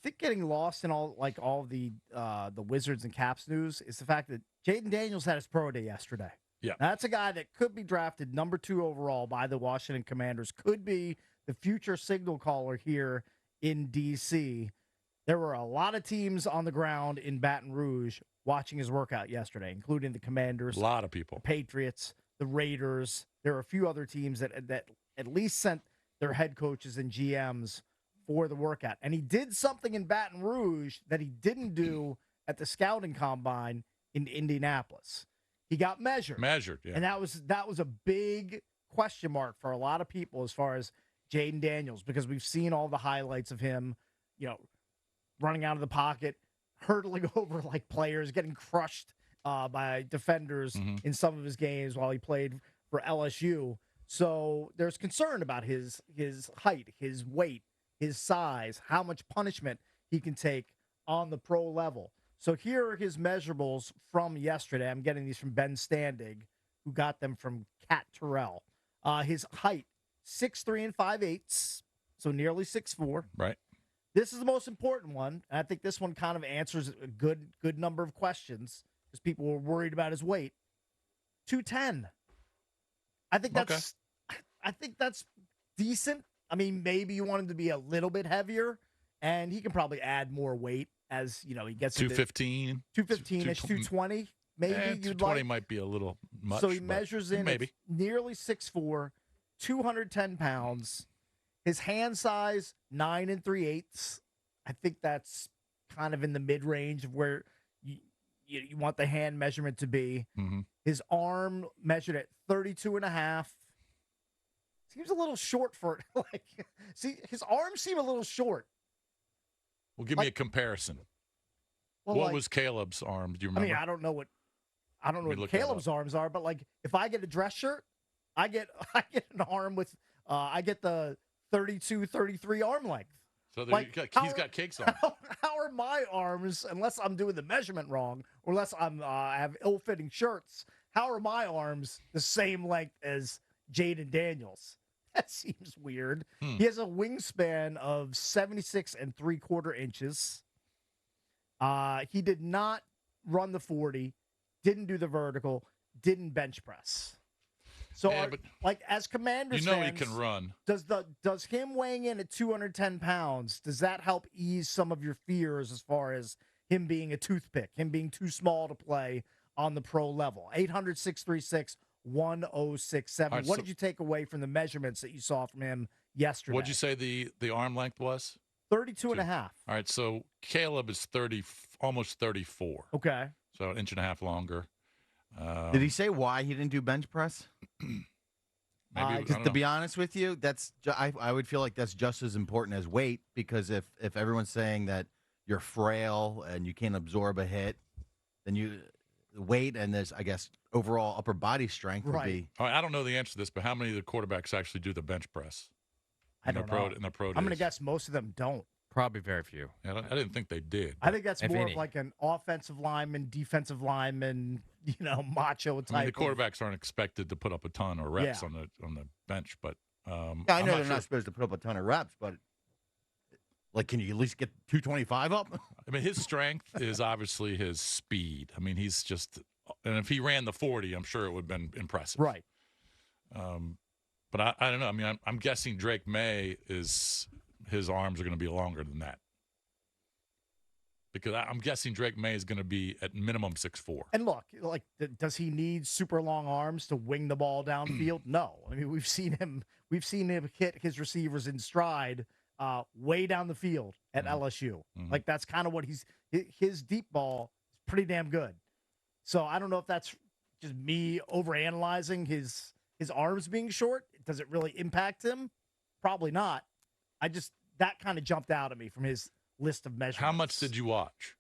think getting lost in all the Wizards and Caps news is the fact that Jayden Daniels had his pro day yesterday. Yeah. Now, that's a guy that could be drafted number 2 overall by the Washington Commanders, could be the future signal caller here in D.C. There were a lot of teams on the ground in Baton Rouge watching his workout yesterday, including the Commanders, A lot of people. the Patriots, the Raiders. There are a few other teams that at least sent their head coaches and GMs for the workout. And he did something in Baton Rouge that he didn't do at the scouting combine in Indianapolis. He got measured. Yeah. And that was a big question mark for a lot of people as far as Jayden Daniels, because we've seen all the highlights of him, running out of the pocket, hurdling over like players, getting crushed by defenders in some of his games while he played for LSU. So there's concern about his height, his weight, his size, how much punishment he can take on the pro level. So here are his measurables from yesterday. I'm getting these from Ben Standig, who got them from Cat Terrell. His height, 6'3" 5/8", so nearly 6'4". Right. This is the most important one, and I think this one kind of answers a good number of questions because people were worried about his weight. 210. I think that's decent. I mean, maybe you want him to be a little bit heavier, and he can probably add more weight as he gets 215, 215-ish, 220. Maybe you'd 220 like. might be a little much. So he measures in maybe nearly 6'4", 210 pounds. His hand size, 9 3/8. I think that's kind of in the mid range of where you want the hand measurement to be. Mm-hmm. His arm measured at 32.5. Seems a little short for see, his arms seem a little short. Well, give me a comparison. Well, what was Caleb's arm? Do you remember? I mean, I don't know what Caleb's arms are, but if I get a dress shirt, I get an arm with I get the 32, 33 arm length. So he's got cakes on. How are my arms, unless I'm doing the measurement wrong, or unless I have ill-fitting shirts, how are my arms the same length as Jayden Daniels? That seems weird. He has a wingspan of 76 3/4 inches. He did not run the 40, didn't do the vertical, didn't bench press. So, as Commanders fans, he can run. Does him weighing in at 210 pounds, does that help ease some of your fears as far as him being a toothpick, him being too small to play on the pro level? 800-636-1067. Right, what did you take away from the measurements that you saw from him yesterday? What'd you say the arm length was? 32.5. All right, so Caleb is almost 34. Okay. So an inch and a half longer. Did he say why he didn't do bench press? Because to be honest with you, I would feel like that's just as important as weight, because if everyone's saying that you're frail and you can't absorb a hit, then weight and this, I guess, overall upper body strength would be. All right, I don't know the answer to this, but how many of the quarterbacks actually do the bench press? I don't know. In the pro days? I'm going to guess most of them don't. Probably very few. Yeah, I didn't think they did. I think that's more of like an offensive lineman, defensive lineman, macho type. I mean, the quarterbacks aren't expected to put up a ton of reps on the bench, but I know they're not supposed to put up a ton of reps, but can you at least get 225 up? I mean, his strength is obviously his speed. I mean, he's just, and if he ran the 40, I'm sure it would have been impressive. Right. But I don't know. I mean, I'm guessing Drake May his arms are going to be longer than that. Because I'm guessing Drake May is going to be at minimum 6'4". And look, does he need super long arms to wing the ball downfield? No. I mean, we've seen him hit his receivers in stride way down the field at LSU. Mm-hmm. That's kind of what his deep ball is pretty damn good. So I don't know if that's just me overanalyzing his arms being short. Does it really impact him? Probably not. That kind of jumped out at me from his list of measurements. How much did you watch?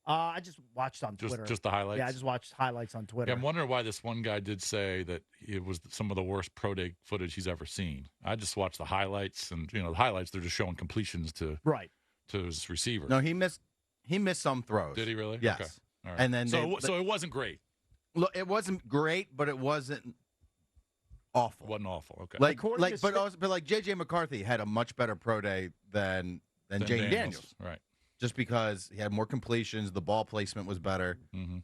I just watched on Twitter. Just the highlights? Yeah, I just watched highlights on Twitter. Yeah, I'm wondering why this one guy did say that it was some of the worst pro day footage he's ever seen. I just watched the highlights, and the highlights, they're just showing completions to his receivers. No, he missed some throws. Did he really? Yes. Okay. All right. And then so it wasn't great. Look, it wasn't great, but it wasn't awful. It wasn't awful. Okay. But JJ McCarthy had a much better pro day than Jayden Daniels. Right. just because he had more completions, the ball placement was better. Mm-hmm.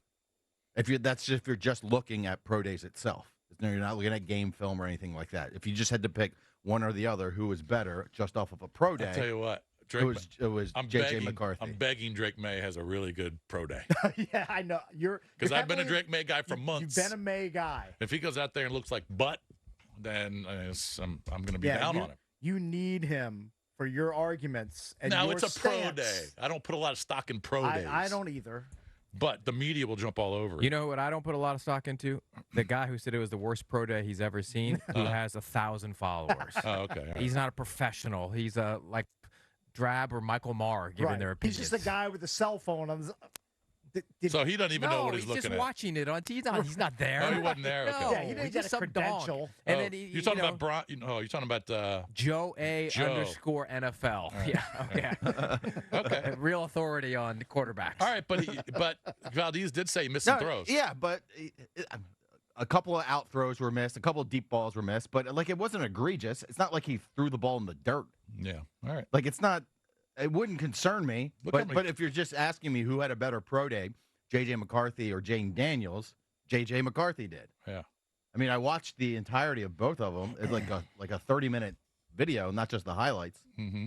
If you're just looking at pro days itself, you're not looking at game film or anything like that. If you just had to pick one or the other, who was better just off of a pro day? I'll tell you what, Drake, it was J.J. McCarthy. I'm begging Drake May has a really good pro day. Yeah, I know. Because I've been a Drake May guy for months. You've been a May guy. If he goes out there and looks like butt, then I'm going to be down on him. You need him for your arguments. And now, your it's a stance. pro day. I don't put a lot of stock in pro days. I don't either. But the media will jump all over it. You know what I don't put a lot of stock into? The guy who said it was the worst pro day he's ever seen, who has 1,000 followers. Oh, okay. Right. He's not a professional. He's like Drab or Michael Maher giving their opinions. He's just a guy with a cell phone on his. So he doesn't even know what he's looking at. He's just watching it on TV. He's not there. Oh, he wasn't there. Okay. Yeah, he didn't get a credential. And then you're talking about Brian. You're talking about Joe _ NFL. Right. Yeah. Okay. Okay. Real authority on quarterbacks. All right, but Valdez did say he missed some throws. Yeah, but a couple of out throws were missed, a couple of deep balls were missed, but like it wasn't egregious. It's not like he threw the ball in the dirt. Yeah. All right. Like it's not. It wouldn't concern me. But if you're just asking me who had a better pro day, J.J. McCarthy or Jayden Daniels, J.J. McCarthy did. Yeah. I mean, I watched the entirety of both of them. It's like a 30-minute video, not just the highlights. Mm-hmm.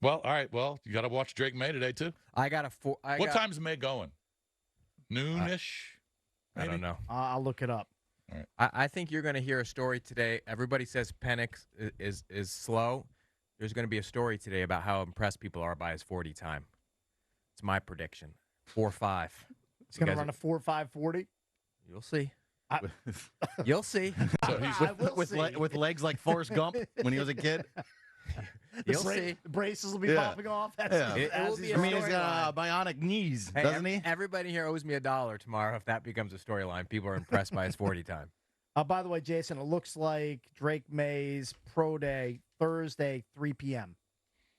Well, all right. Well, you got to watch Drake May today too. What time's May going? Noonish. I don't know. I'll look it up. All right. I think you're going to hear a story today. Everybody says Penix is slow. There's going to be a story today about how impressed people are by his 40 time. It's my prediction. 4.5. He's going to run a 4.5 40. You'll see. You'll see. So he's with legs like Forrest Gump when he was a kid. You'll see. The braces will be popping off. It will be I mean, he's got bionic knees, doesn't he? Everybody here owes me $1 tomorrow if that becomes a storyline. People are impressed by his 40 time. By the way, Jason, it looks like Drake May's pro day Thursday, 3 p.m.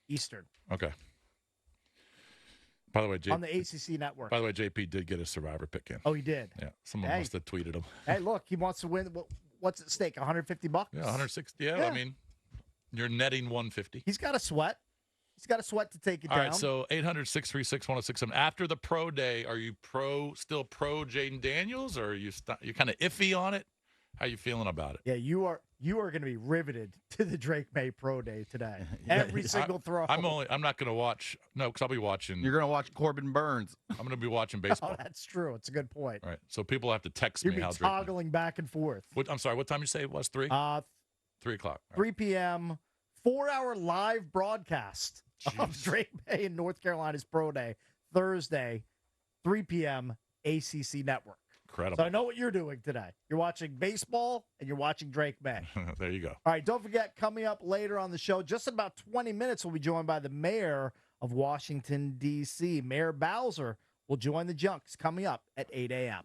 Eastern. Okay. By the way, on the ACC network. By the way, JP did get a survivor pick in. Oh, he did. Yeah, someone must have tweeted him. Hey, look, he wants to win. What's at stake? $150? Yeah, 160. Yeah, I mean, you're netting 150. He's got a sweat. He's got a sweat to take it down. All right, so 800-636-1067. After the pro day, are you still pro Jayden Daniels, or are you kind of iffy on it? How are you feeling about it? Yeah, you are going to be riveted to the Drake May pro day today. Every single throw. I'm not going to watch. No, because I'll be watching. You're going to watch Corbin Burns. I'm going to be watching baseball. Oh, that's true. It's a good point. All right, so people have to text me how Drake. You're toggling back and forth. I'm sorry. What time did you say it was? 3? 3 o'clock. 3 p.m. 4-hour live broadcast of Drake May and North Carolina's pro day Thursday, 3 p.m. ACC network. Incredible. So I know what you're doing today. You're watching baseball and you're watching Drake May. There you go. All right, don't forget, coming up later on the show, just in about 20 minutes, we'll be joined by the mayor of Washington, D.C. Mayor Bowser will join the Junks coming up at 8 a.m.